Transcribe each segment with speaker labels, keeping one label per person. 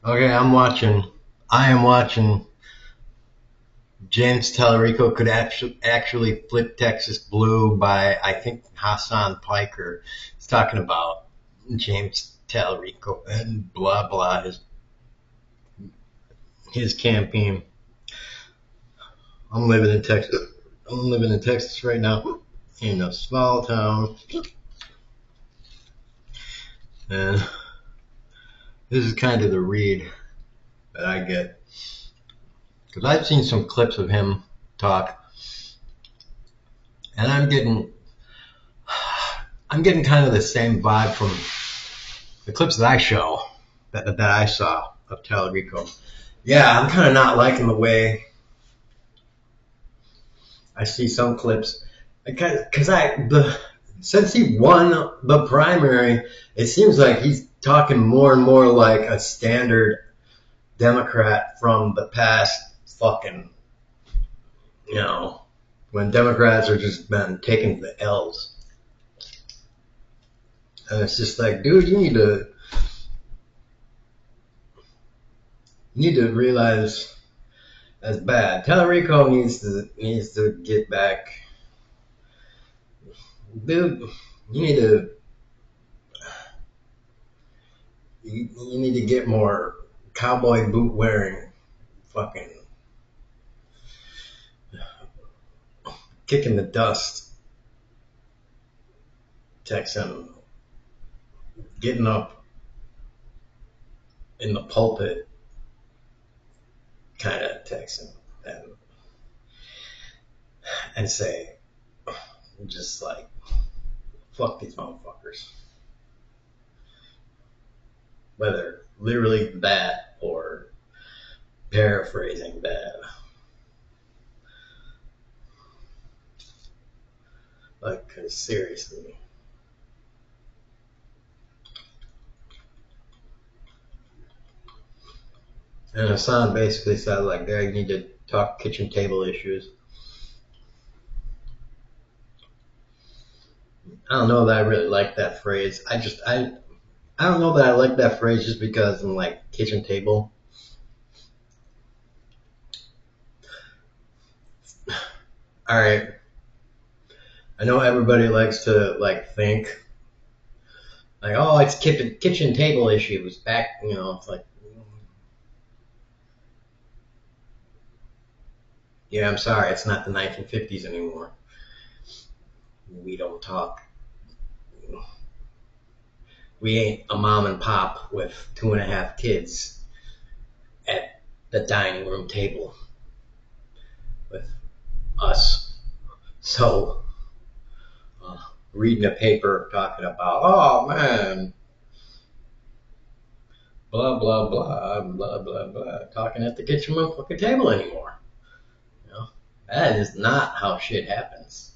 Speaker 1: Okay, I am watching James Talarico could actually flip Texas blue by, I think, Hassan Piker. He's talking about James Talarico and blah blah his campaign. I'm living in Texas. I'm living in Texas right now, in a small town, and this is kind of the read that I get because I've seen some clips of him talk, and I'm getting kind of the same vibe from the clips that I saw of Talarico. Yeah, I'm kind of not liking the way I see some clips because since he won the primary, it seems like he's talking more and more like a standard Democrat from the past. Fucking, you know, when Democrats are just been taking the L's, and it's just like, dude, you need to realize that's bad. Talarico needs to get back. Dude, you need to you need to get more cowboy boot wearing, fucking kicking the dust Texan, getting up in the pulpit kind of Texan, and say just like fuck these motherfuckers, whether literally that or paraphrasing that. Like, 'cause seriously. And Hassan basically said, like, there you need to talk kitchen table issues. I don't know that I really like that phrase. I don't know that I like that phrase just because I'm like kitchen table. All right, I know everybody likes to like think like, oh, it's kitchen table issues back. It's like, yeah, I'm sorry, it's not the 1950s anymore. We don't talk. We ain't a mom and pop with 2.5 kids at the dining room table with us. So, reading a paper talking about, oh man, blah blah blah blah blah blah, talking at the kitchen motherfucking table anymore. You know, that is not how shit happens.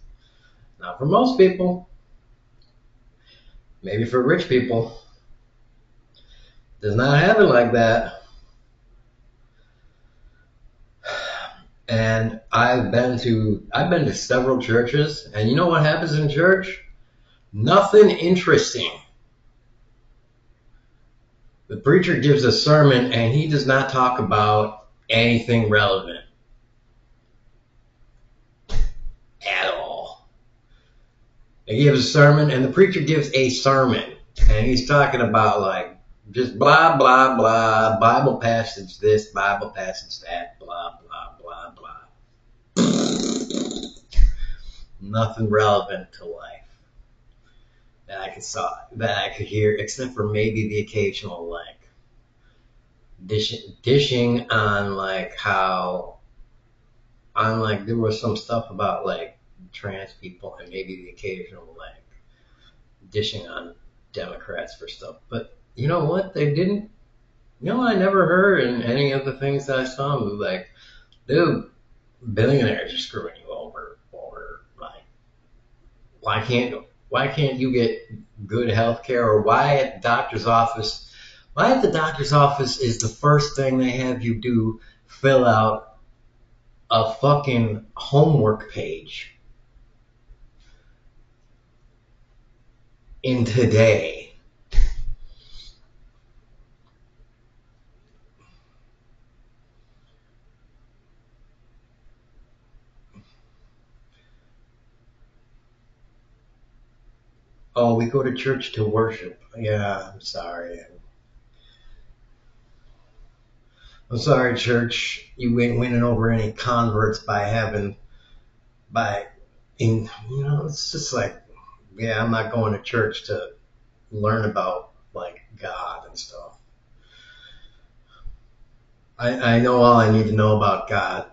Speaker 1: Not for most people. Maybe for rich people, does not happen like that. And I've been to several churches, and you know what happens in church? Nothing interesting. The preacher gives a sermon, and he does not talk about anything relevant at all. He gives a sermon, and the preacher gives a sermon, and he's talking about like just blah blah blah, Bible passage this, Bible passage that, blah blah blah blah. Nothing relevant to life that I could hear, except for maybe the occasional like dishing on like how on like there was some stuff about like trans people and maybe the occasional like dishing on Democrats for stuff. But you know what? They didn't. I never heard in any of the things that I saw. Like, dude, billionaires are screwing you over, or like, why can't you get good health care, or why at the doctor's office? Why at the doctor's office is the first thing they have you do fill out a fucking homework page in today? Oh, we go to church to worship. Yeah, I'm sorry. I'm sorry, church. You ain't winning over any converts by having by in it's just like, yeah, I'm not going to church to learn about like God and stuff. I know all I need to know about God.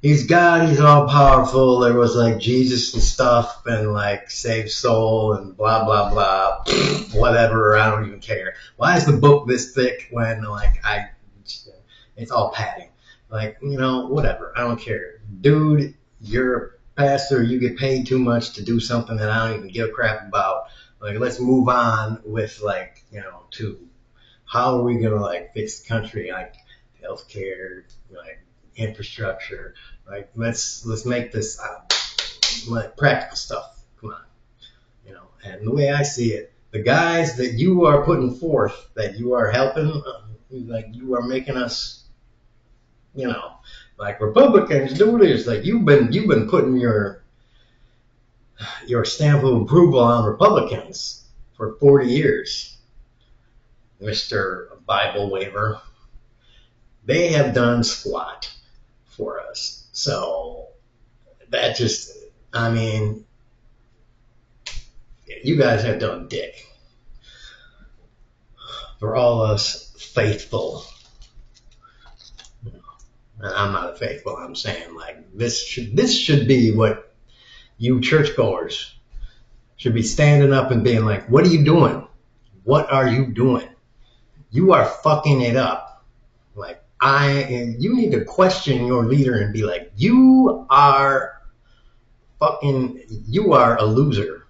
Speaker 1: He's God, he's all powerful. There was like Jesus and stuff and like save soul and blah blah blah. Whatever, I don't even care. Why is the book this thick when like it's all padding? Like, whatever. I don't care. Dude, you're a pastor, you get paid too much to do something that I don't even give a crap about. Like, let's move on with like, to how are we gonna like fix the country? Like healthcare, like infrastructure. Like let's make this like practical stuff. Come on, And the way I see it, the guys that you are putting forth, that you are helping, like you are making us, like Republicans do this. Like you've been putting your stamp of approval on Republicans for 40 years, Mr. Bible waiver. They have done squat for us. So that just, I mean, you guys have done dick for all us faithful. And I'm not faithful. I'm saying like this should be what you churchgoers should be standing up and being like, what are you doing? What are you doing? You are fucking it up. Like you need to question your leader and be like, you are a loser.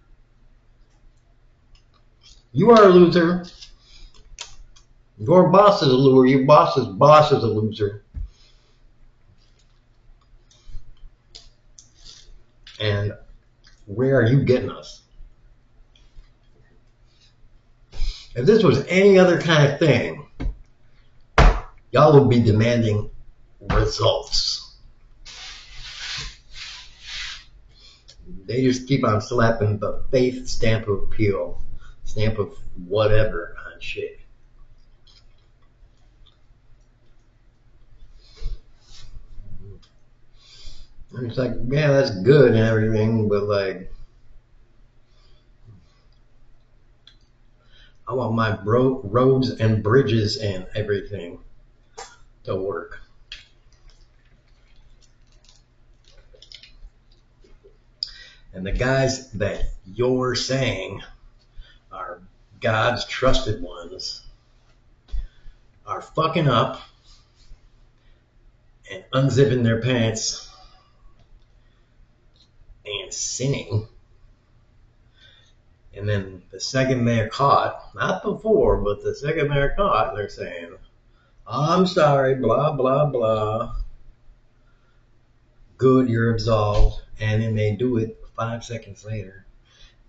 Speaker 1: You are a loser. Your boss is a loser. Your boss's boss is a loser. And where are you getting us? If this was any other kind of thing, y'all would be demanding results. They just keep on slapping the faith stamp of appeal, stamp of whatever on shit. And it's like, yeah, that's good and everything, but like, I want my roads and bridges and everything to work. And the guys that you're saying are God's trusted ones are fucking up and unzipping their pants and sinning. And then the second they're caught, not before, but the second they're caught, they're saying, I'm sorry, blah, blah, blah. Good, you're absolved. And then they do it 5 seconds later.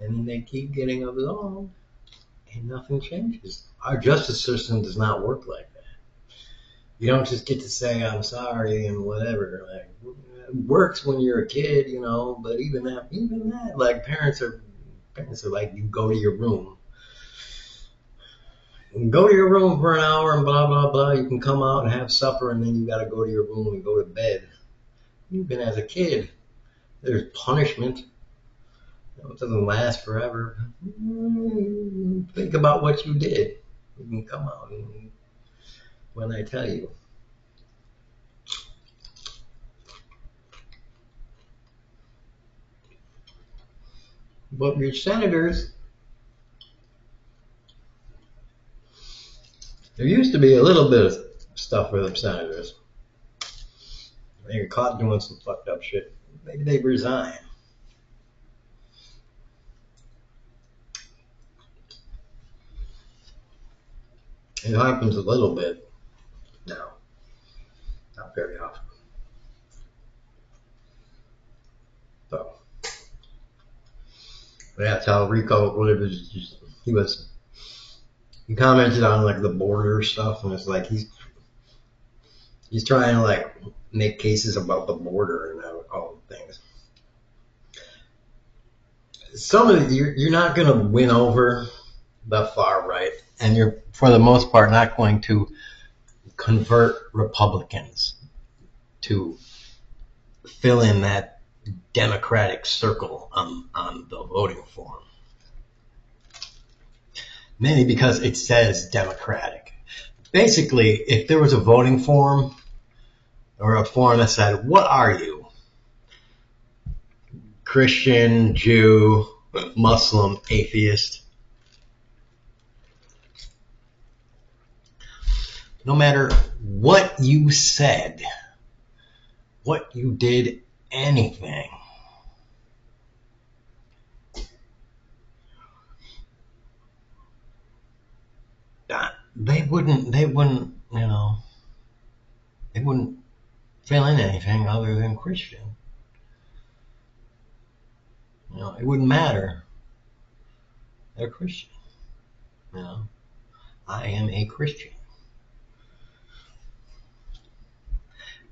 Speaker 1: And then they keep getting absolved. And nothing changes. Our justice system does not work like that. You don't just get to say, I'm sorry and whatever. Like, it works when you're a kid, but even that, like parents are like, you go to your room. You can go to your room for an hour and blah, blah, blah. You can come out and have supper and then you got to go to your room and go to bed. Even as a kid, there's punishment. It doesn't last forever. Think about what you did. You can come out when I tell you. But your senators, there used to be a little bit of stuff for them senators. They were caught doing some fucked up shit. Maybe they resign. It happens a little bit now, not very often. So, yeah, Talarico, whatever, he commented on like the border stuff, and it's like he's trying to like make cases about the border and all the things. you're not going to win over the far right, and you're for the most part not going to convert Republicans to fill in that Democratic circle on the voting form. Mainly because it says Democratic. Basically, if there was a voting form or a form that said, what are you? Christian, Jew, Muslim, atheist. No matter what you said, what you did, anything, they wouldn't, they wouldn't fill in anything other than Christian. It wouldn't matter. They're Christian. I am a Christian.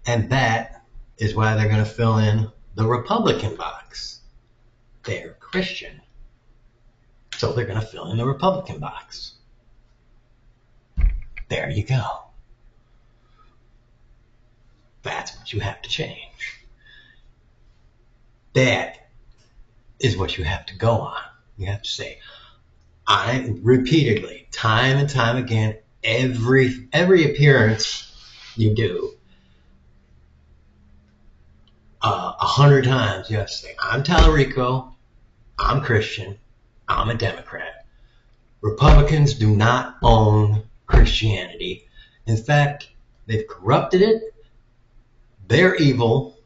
Speaker 1: And that is why they're going to fill in the Republican box. They're Christian. So they're going to fill in the Republican box. There you go. That's what you have to change. That is what you have to go on. You have to say, I repeatedly, time and time again, every appearance you do, 100 times you have to say, I'm Talarico, I'm Christian, I'm a Democrat. Republicans do not own Christianity. In fact, they've corrupted it. They're evil.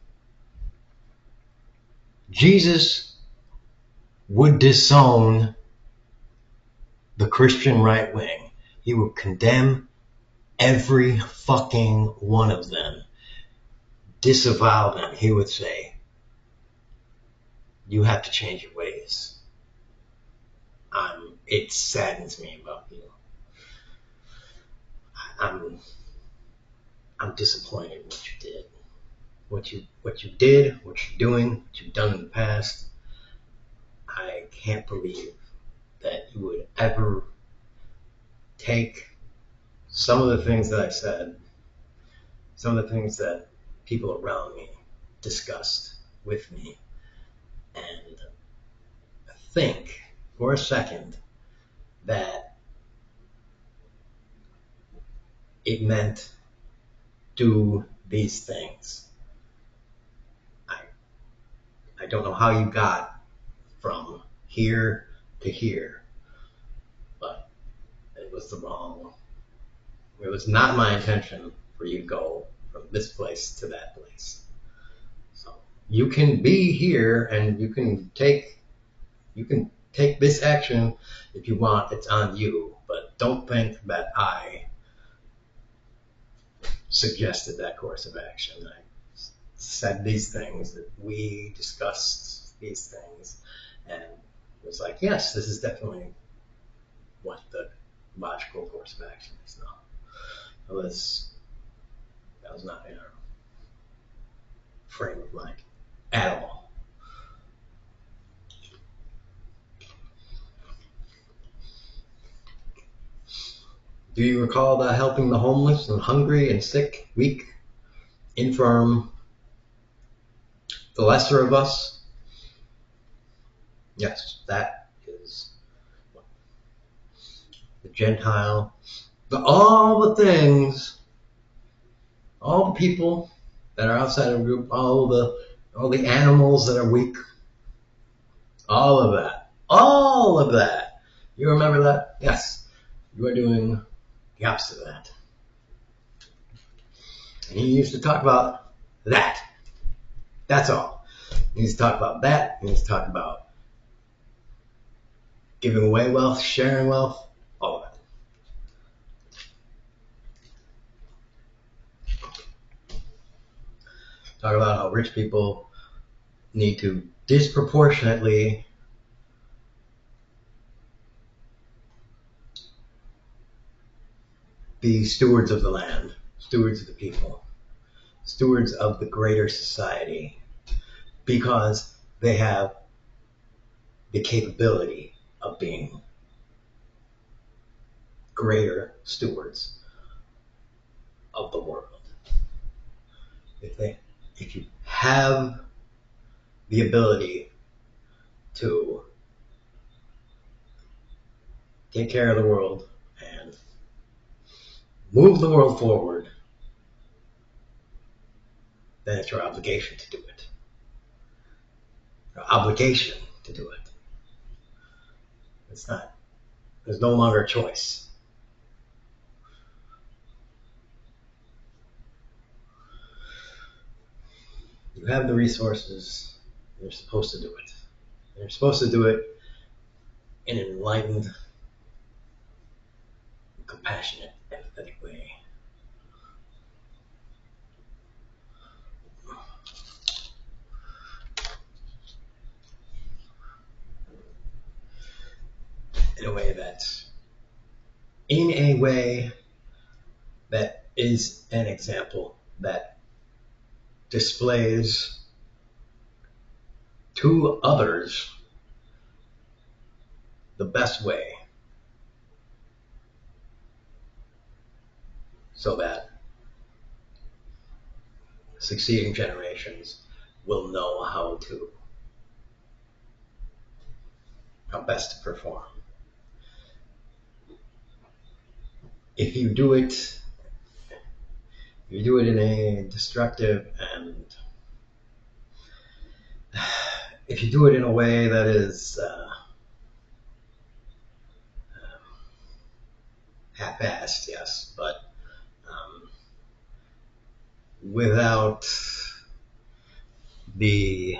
Speaker 1: Jesus would disown the Christian right wing. He would condemn every fucking one of them, disavow them. He would say, you have to change your ways. It saddens me about you. I'm disappointed in what you did. What you did, what you're doing, what you've done in the past. I can't believe that you would ever take some of the things that I said, some of the things that people around me discussed with me, and think for a second that it meant do these things. I don't know how you got from here to here, but it was it was not my intention for you to go from this place to that place. So you can be here and you can take this action if you want. It's on you, but don't think that I suggested that course of action. I said these things, that we discussed these things, and it was like, yes, this is definitely what the logical course of action is. No, that was not in our frame of mind at all. Do you recall the helping the homeless and hungry and sick, weak, infirm, the lesser of us? Yes, that is the Gentile. All the things, all the people that are outside of the group, all the animals that are weak, all of that. You remember that? Yes, you are doing the opposite of that. And he used to talk about that. That's all. He used to talk about that. He used to talk about giving away wealth, sharing wealth, all of that. Talk about how rich people need to disproportionately be stewards of the land, stewards of the people, stewards of the greater society, because they have the capability of being greater stewards of the world. If you have the ability to take care of the world and move the world forward, then it's your obligation to do it. Your obligation to do it. It's not, there's no longer a choice. You have the resources, you're supposed to do it. And you're supposed to do it in an enlightened, compassionate, empathetic way. In a way that is an example that displays to others the best way, so that succeeding generations will know how best to perform. If you do it in a destructive and if you do it in a way that is half-assed, yes, but without the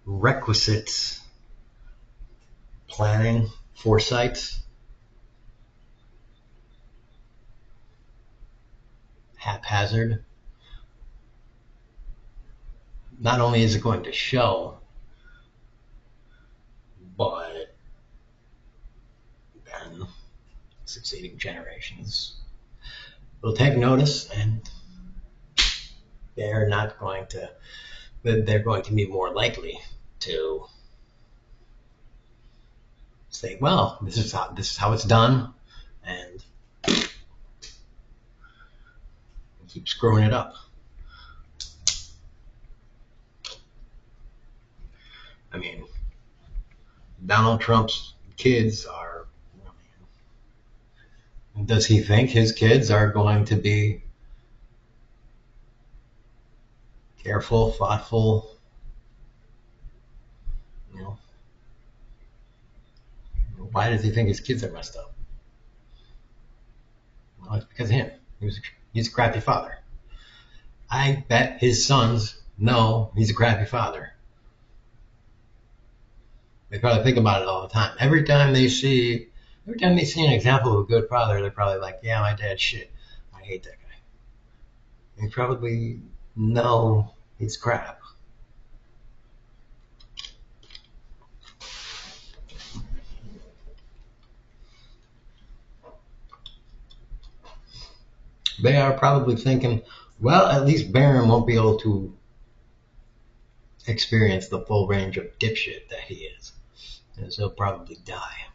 Speaker 1: requisite planning, foresight, haphazard, not only is it going to show, but then succeeding generations will take notice, and they're going to be more likely to say, well, this is how it's done, and keep screwing it up. I mean, Donald Trump's kids are, does he think his kids are going to be careful, thoughtful, you know? Why does he think his kids are messed up? Well, it's because of him. He's a crappy father. I bet his sons know he's a crappy father. They probably think about it all the time. Every time they see an example of a good father, they're probably like, yeah, my dad's shit. I hate that guy. They probably know he's crap. They are probably thinking, well, at least Barron won't be able to experience the full range of dipshit that he is. And so he'll probably die.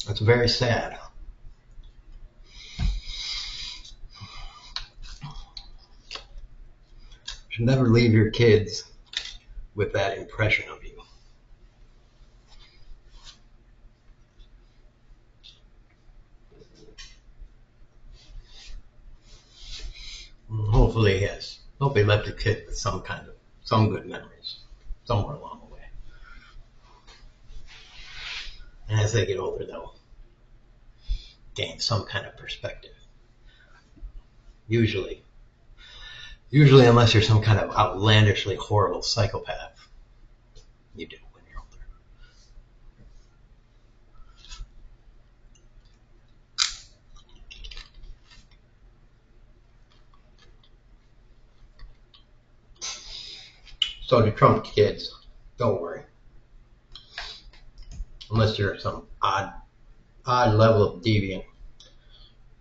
Speaker 1: It's very sad. You should never leave your kids with that impression of you. Hopefully, yes. Hopefully, left the kid with some good memories somewhere along the way. And as they get older, they'll gain some kind of perspective. Usually, unless you're some kind of outlandishly horrible psychopath, you do when you're older. So to Trump kids, don't worry. Unless you're some odd level of deviant,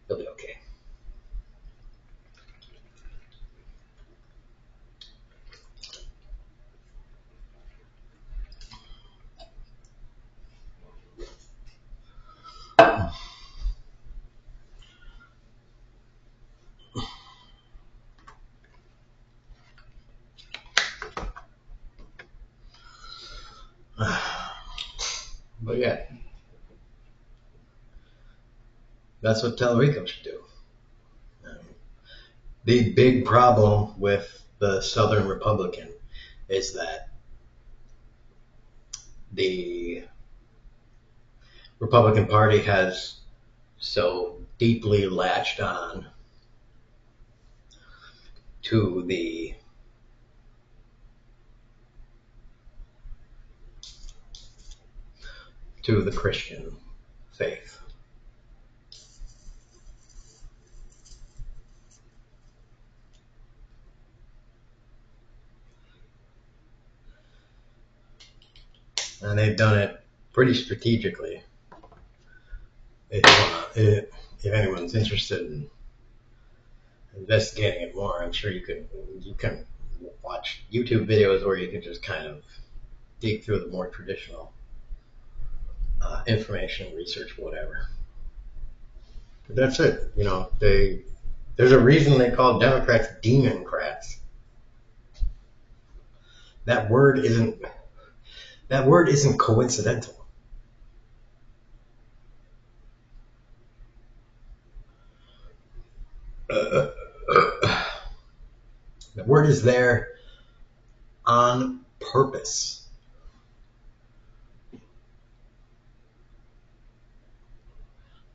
Speaker 1: you'll be okay. But yeah, that's what Talarico should do. The big problem with the Southern Republican is that the Republican Party has so deeply latched on to the Christian faith. And they've done it pretty strategically. If anyone's interested in investigating it more, I'm sure you can watch YouTube videos, or you can just kind of dig through the more traditional information, research, whatever. But that's it. There's a reason they call Democrats Democrats. That word isn't coincidental. The word is there on purpose.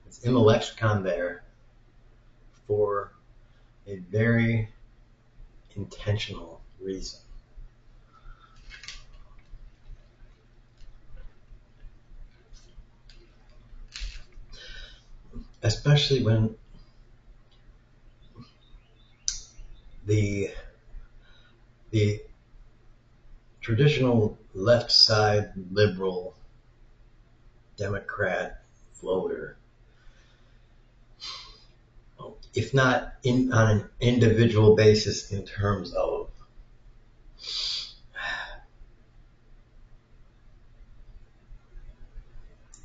Speaker 1: It's in the lexicon there for a very intentional reason. Especially when the traditional left side liberal Democrat voter, if not on an individual basis in terms of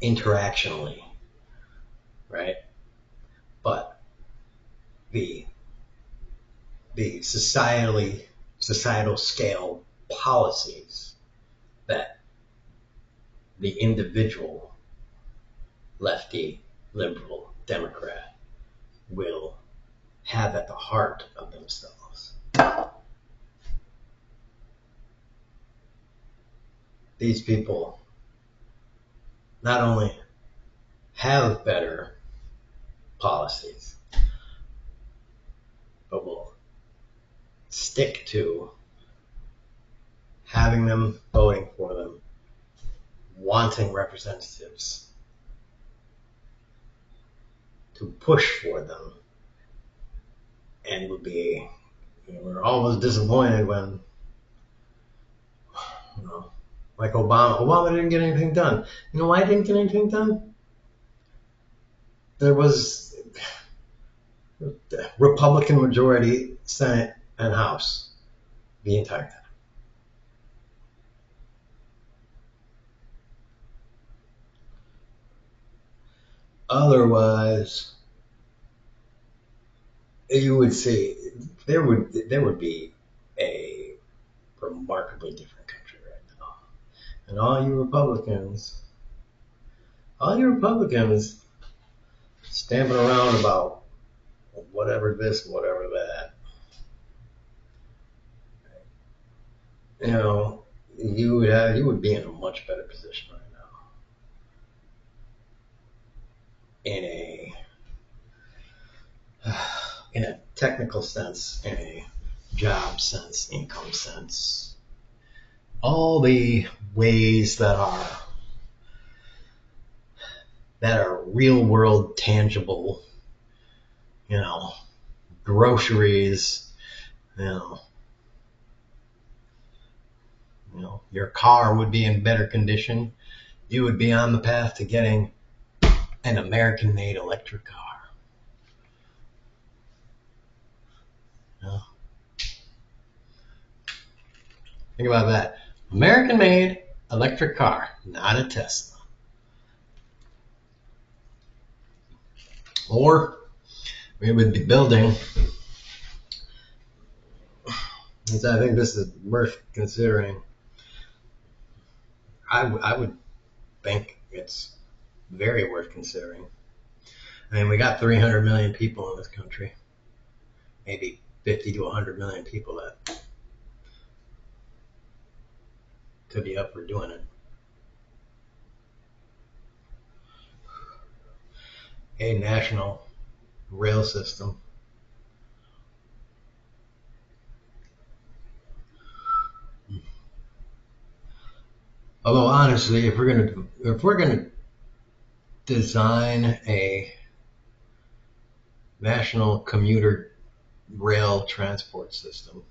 Speaker 1: interactionally, right? But the societal scale policies that the individual lefty liberal Democrat will have at the heart of themselves. These people not only have better policies, but will stick to having them, voting for them, wanting representatives to push for them, and would be, we're always disappointed when, like Obama didn't get anything done. You know why he didn't get anything done? There was Republican majority Senate and House the entire time. Otherwise, you would see there would be a remarkably different country right now. And all you Republicans stamping around about whatever this, whatever that, you would be in a much better position right now. In a technical sense, in a job sense, income sense, all the ways that are real world tangible, groceries, Your car would be in better condition. You would be on the path to getting an American-made electric car. You know? Think about that. American-made electric car, not a Tesla. Or we would be building, I think this is worth considering. I would think it's very worth considering. I mean, we got 300 million people in this country. Maybe 50 to 100 million people that could be up for doing it. A national rail system. Although honestly, if we're gonna design a national commuter rail transport system,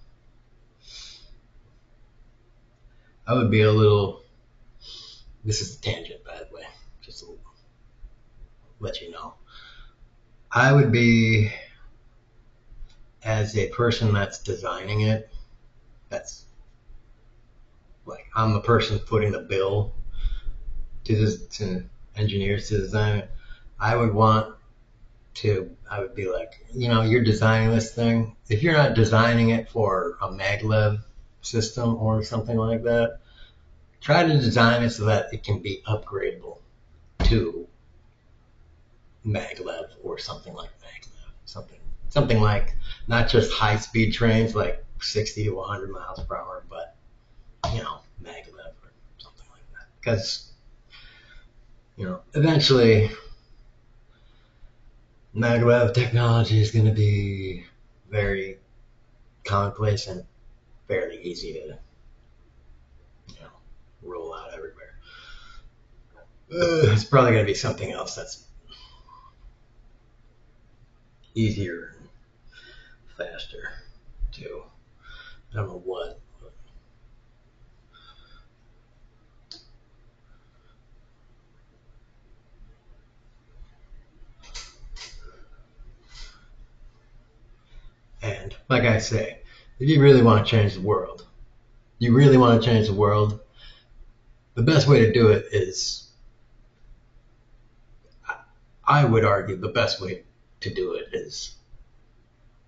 Speaker 1: I would be a little. This is a tangent, by the way, just to let you know. I would be, as a person that's designing it, that's like I'm the person footing the bill to engineers to design it. I would be like, you're designing this thing. If you're not designing it for a maglev system or something like that, try to design it so that it can be upgradable to maglev or something like maglev. Something like not just high speed trains like 60 to 100 miles per hour, but maglev or something like that. Because eventually maglev technology is going to be very commonplace and fairly easy to roll out everywhere. It's probably going to be something else that's easier and faster too. I don't know what. And like I say, if you really want to change the world, the best way to do it is, I would argue the best way to do it is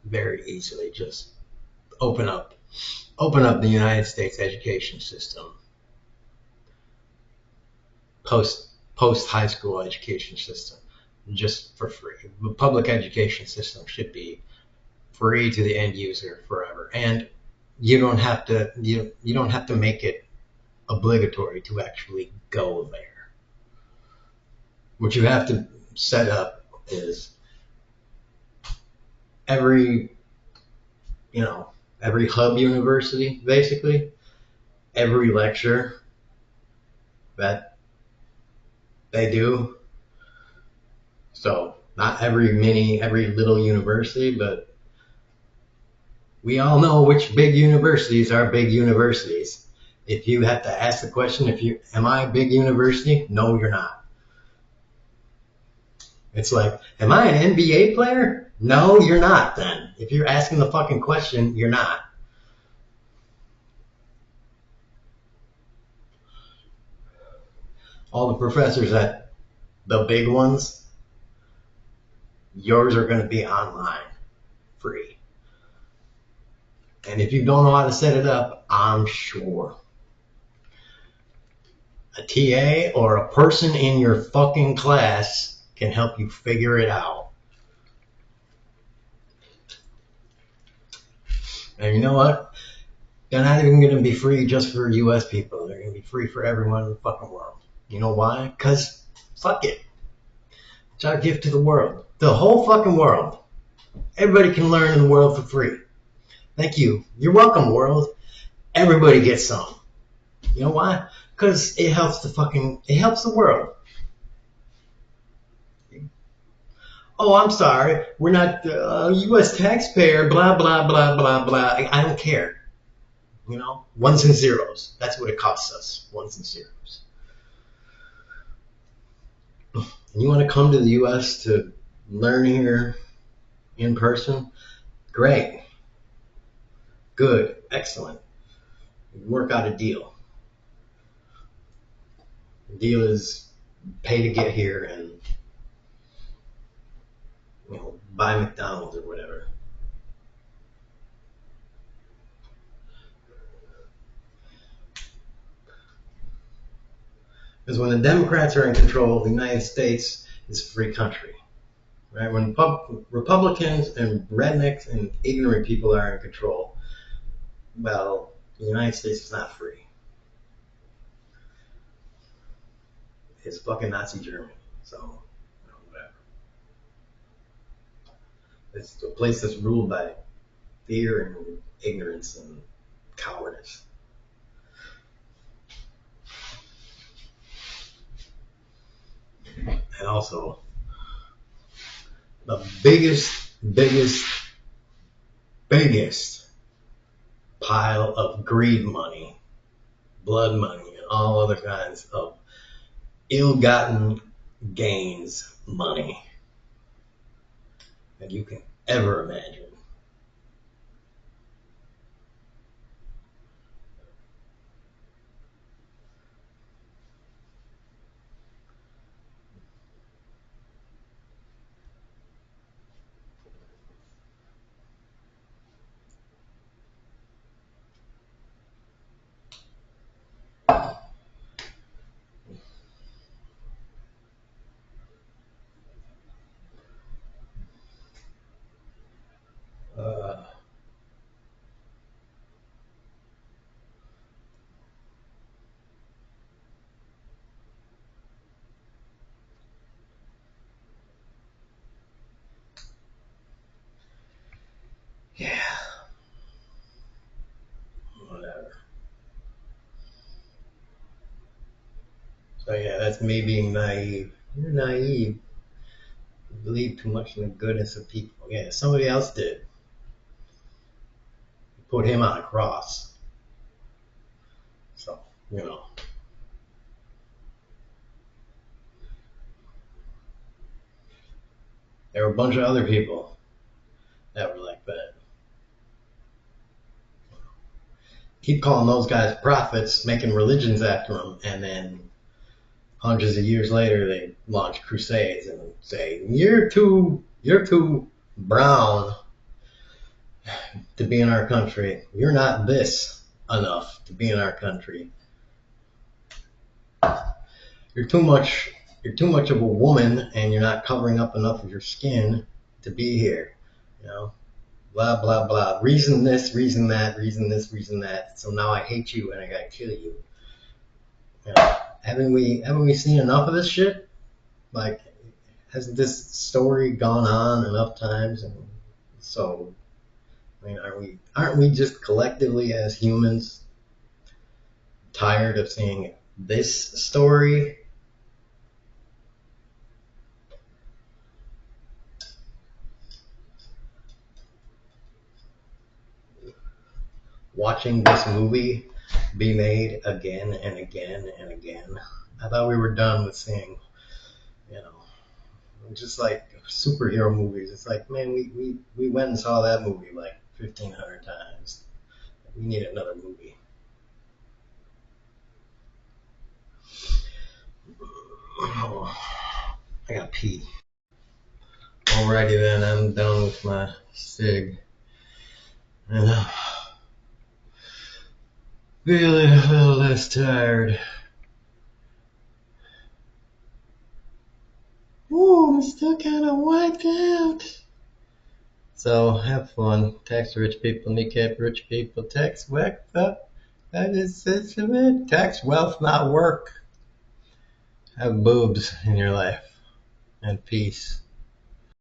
Speaker 1: very easily just open up the United States education system, post high school education system, just for free. The public education system should be free to the end user forever, and you don't have to make it obligatory to actually go there. What you have to set up is every hub university, basically, every lecture that they do. So not every little university, but we all know which big universities are big universities. If you have to ask the question, am I a big university? No, you're not. It's like, am I an NBA player? No, you're not then. If you're asking the fucking question, you're not. All the professors at the big ones, yours are going to be online, free. And if you don't know how to set it up, I'm sure a TA or a person in your fucking class can help you figure it out. And you know what? They're not even going to be free just for US people. They're going to be free for everyone in the fucking world. You know why? Because fuck it. It's our gift to the world. The whole fucking world. Everybody can learn in the world for free. Thank you. You're welcome, world. Everybody gets some. You know why? Because it helps the world. Oh, I'm sorry. We're not U.S. taxpayer, blah, blah, blah, blah, blah. I don't care. Ones and zeros. That's what it costs us. Ones and zeros. And you want to come to the U.S. to learn here in person? Great. Good. Excellent. Work out a deal. The deal is pay to get here and buy McDonald's or whatever. Because when the Democrats are in control, the United States is a free country. Right? When Republicans and rednecks and ignorant people are in control, well, the United States is not free. It's fucking Nazi Germany. So, whatever. It's a place that's ruled by fear and ignorance and cowardice. And also, the biggest pile of greed money, blood money, and all other kinds of ill-gotten gains money that you can ever imagine. Uh, yeah, whatever. So yeah, that's me being naive. You're naive. You believe too much in the goodness of people. Yeah, somebody else did. Put him on a cross. So, there were a bunch of other people that were like that. Keep calling those guys prophets, making religions after them, and then hundreds of years later they launch crusades and say, you're too brown to be in our country. You're not this enough to be in our country. You're too much of a woman and you're not covering up enough of your skin to be here. Blah blah blah. Reason this, reason that, reason this, reason that. So now I hate you and I gotta kill you. Haven't we seen enough of this shit? Like, hasn't this story gone on enough times? And so, aren't we just collectively as humans tired of seeing this story? Watching this movie be made again and again and again. I thought we were done with seeing, just like superhero movies. It's like, man, we went and saw that movie like 1,500 times. We need another movie. Oh, I gotta pee. Alrighty then, I'm done with my cig. And feeling a little less tired. Ooh, I'm still kind of wiped out. So have fun. Tax rich people, kneecap rich people. Tax wealth up. That is it. Tax wealth, not work. Have boobs in your life. And peace.